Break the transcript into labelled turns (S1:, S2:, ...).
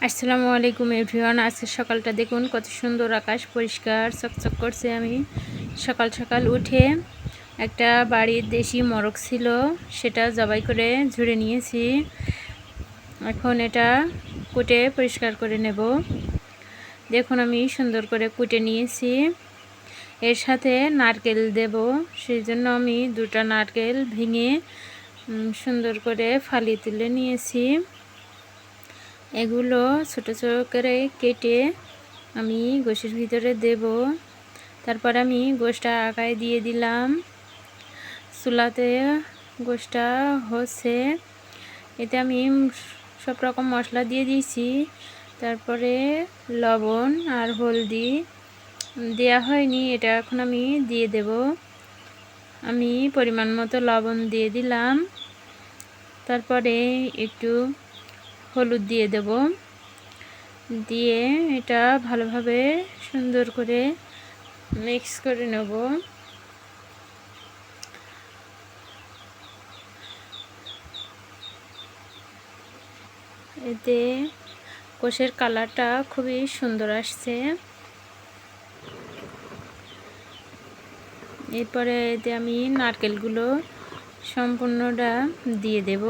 S1: আসসালামু আলাইকুম এভরিওয়ান। আজকে সকালটা দেখুন কত সুন্দর, আকাশ পরিষ্কার চকচক করছে। আমি সকাল সকাল উঠে একটা বাড়ির দেশি মোরগ ছিল, সেটা জবাই করে ঝুড়ে নিয়েছি। এখন এটা কুটে পরিষ্কার করে নেব। দেখুন আমি সুন্দর করে কুটে নিয়েছি। এর সাথে নারকেল দেব, সেই জন্য আমি দুটা নারকেল ভেঙে সুন্দর করে ফালি তুলে নিয়েছি। এগুলো ছোট ছোট করে কেটে আমি গোশের ভিতরে দেব। তারপর আমি গোশটা আগায় দিয়ে দিলাম। চুলাতে গোশটা হচ্ছে, এতে আমি সব রকম মশলা দিয়ে দিয়েছি। তারপরে লবণ আর হলদি দেয়া হয়নি, এটা এখন আমি দিয়ে দেব। আমি পরিমাণ মতো লবণ দিয়ে দিলাম। তারপরে একটু হলুদ দিয়ে দেব, দিয়ে এটা ভালোভাবে সুন্দর করে মিক্স করে নেব। এতে গোশের কালারটা খুবই সুন্দর আসছে। এরপরে এতে আমি নারকেলগুলো সম্পূর্ণটা দিয়ে দেব।